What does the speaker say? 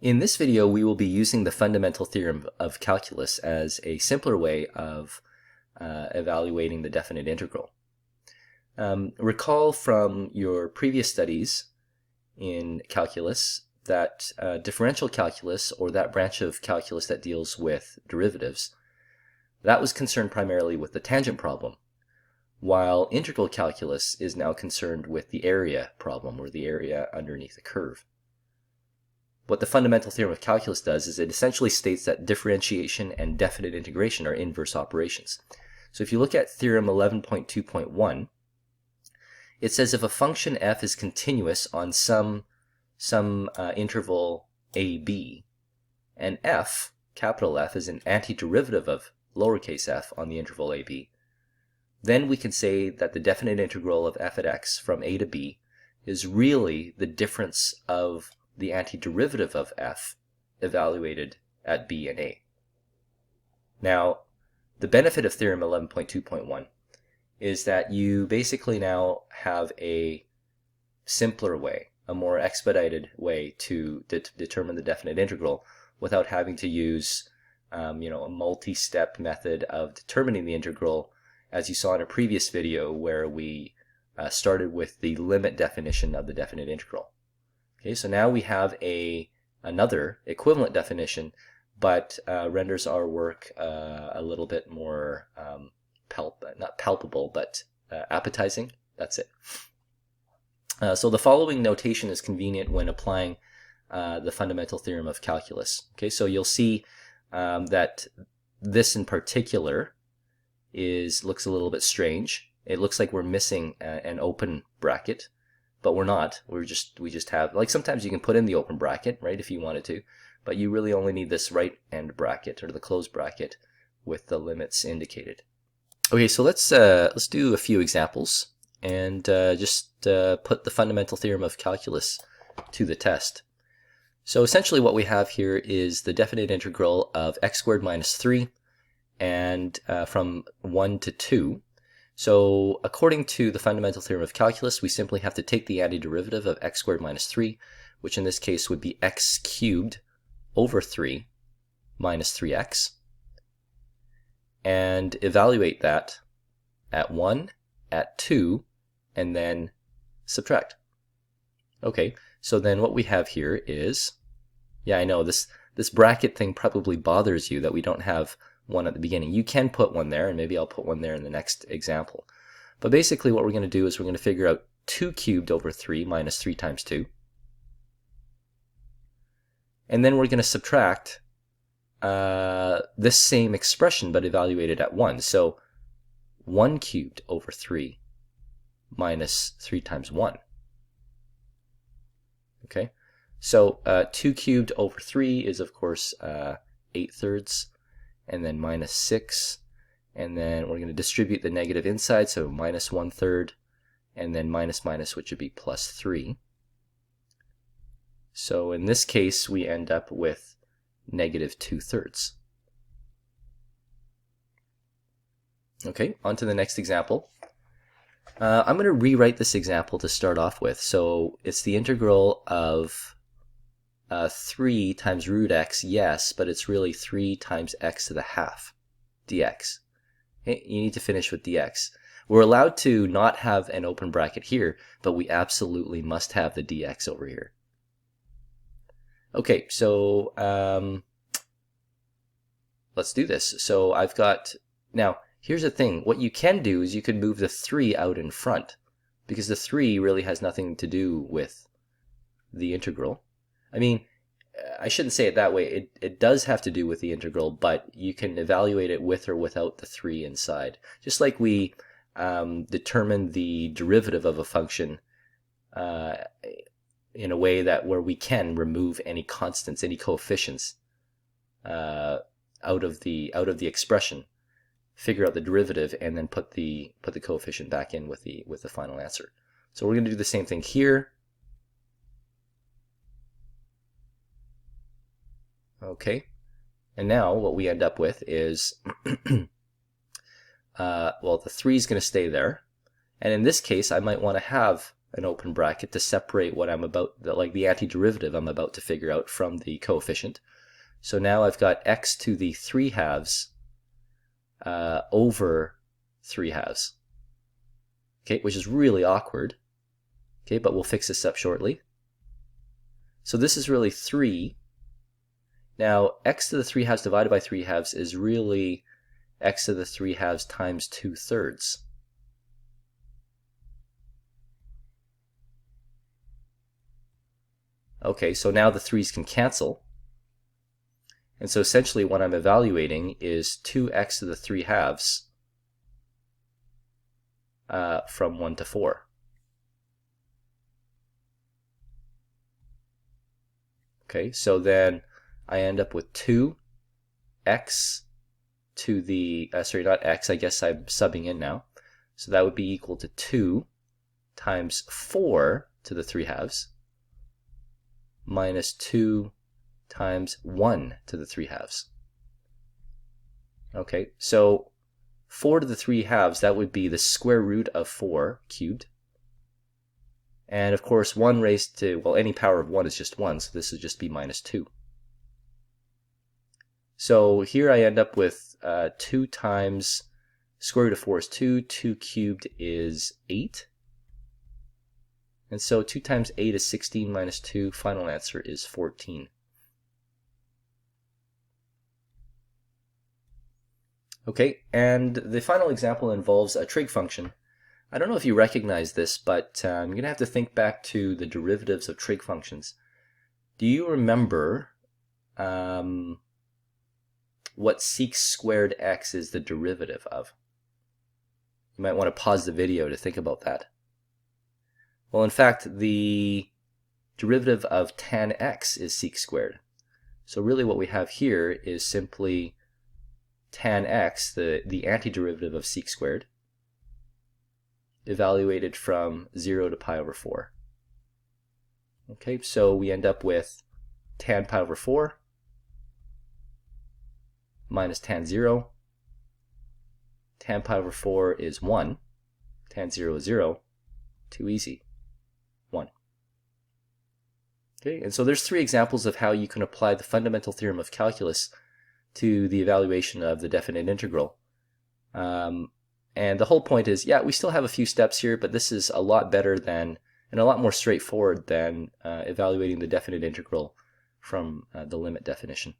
In this video, we will be using the fundamental theorem of calculus as a simpler way of evaluating the definite integral. Recall from your previous studies in calculus that differential calculus, or that branch of calculus that deals with derivatives, that was concerned primarily with the tangent problem, while integral calculus is now concerned with the area problem, or the area underneath a curve. What the fundamental theorem of calculus does is it essentially states that differentiation and definite integration are inverse operations. So if you look at Theorem 11.2.1, it says if a function f is continuous on some interval ab, and f, capital F, is an antiderivative of lowercase f on the interval ab, then we can say that the definite integral of f at x from a to b is really the difference of the antiderivative of f evaluated at b and a. Now, the benefit of Theorem 11.2.1 is that you basically now have a simpler way, a more expedited way to determine the definite integral without having to use a multi-step method of determining the integral, as you saw in a previous video where we started with the limit definition of the definite integral. Okay, so now we have another equivalent definition, but renders our work a little bit more not palpable, but appetizing. That's it. So the following notation is convenient when applying the fundamental theorem of calculus. Okay, so you'll see that this in particular looks a little bit strange. It looks like we're missing an open bracket, but we're not. We just have, like, sometimes you can put in the open bracket, right, if you wanted to, but you really only need this right end bracket, or the closed bracket, with the limits indicated. Okay, so let's do a few examples and just put the fundamental theorem of calculus to the test. So essentially what we have here is the definite integral of x squared minus 3 and from 1 to 2. So according to the fundamental theorem of calculus, we simply have to take the antiderivative of x squared minus 3, which in this case would be x cubed over 3 minus 3x, and evaluate that at 1, at 2, and then subtract. Okay, so then what we have here is, yeah, I know this bracket thing probably bothers you that we don't have one at the beginning. You can put one there, and maybe I'll put one there in the next example. But basically what we're going to do is we're going to figure out 2 cubed over 3 minus 3 times 2. And then we're going to subtract this same expression, but evaluated at 1. So 1 cubed over 3 minus 3 times 1. Okay, so 2 cubed over 3 is, of course, 8/3, and then minus 6, and then we're going to distribute the negative inside, so minus 1/3, and then minus minus, which would be plus 3. So in this case, we end up with negative 2/3. Okay, on to the next example. I'm going to rewrite this example to start off with. So it's the integral of 3 times root x, yes, but it's really 3 times x to the half dx. Okay, you need to finish with dx. We're allowed to not have an open bracket here, but we absolutely must have the dx over here. Okay, so let's do this. So I've got, now here's the thing, what you can do is you can move the 3 out in front, because the 3 really has nothing to do with the integral. I mean, I shouldn't say it that way. It does have to do with the integral, but you can evaluate it with or without the 3 inside. Just like we determine the derivative of a function in a way that where we can remove any constants, any coefficients out of the expression, figure out the derivative, and then put the coefficient back in with the final answer. So we're going to do the same thing here. Okay, and now what we end up with is, well, the 3 is going to stay there, and in this case I might want to have an open bracket to separate what I'm about, like the antiderivative I'm about to figure out from the coefficient. So now I've got x to the 3/2 over 3/2. Okay, which is really awkward. Okay, but we'll fix this up shortly. So this is really 3. Now, x to the 3/2 divided by 3/2 is really x to the 3/2 times 2/3. Okay, so now the 3's can cancel. And so essentially what I'm evaluating is 2x to the 3/2 from 1 to 4. Okay, so then I end up with 2x to the, sorry, not x, I guess I'm subbing in now. So that would be equal to 2 times 4 to the 3/2 minus 2 times 1 to the 3/2. Okay, so 4 to the 3/2, that would be the square root of 4 cubed. And of course, 1 raised to, well, any power of 1 is just 1, so this would just be minus 2. So here I end up with 2 times square root of 4 is 2, 2 cubed is 8. And so 2 times 8 is 16 minus 2, final answer is 14. Okay, and the final example involves a trig function. I don't know if you recognize this, but you're going to have to think back to the derivatives of trig functions. Do you remember what sec squared x is the derivative of? You might want to pause the video to think about that. Well, in fact, the derivative of tan x is sec squared. So really what we have here is simply tan x, the antiderivative of sec squared, evaluated from 0 to pi over 4. Okay, so we end up with tan pi over 4 minus tan 0. Tan pi over 4 is 1. Tan 0 is 0. Too easy. 1. Okay, and so there's 3 examples of how you can apply the fundamental theorem of calculus to the evaluation of the definite integral. And the whole point is, yeah, we still have a few steps here, but this is a lot better than, and a lot more straightforward than evaluating the definite integral from the limit definition.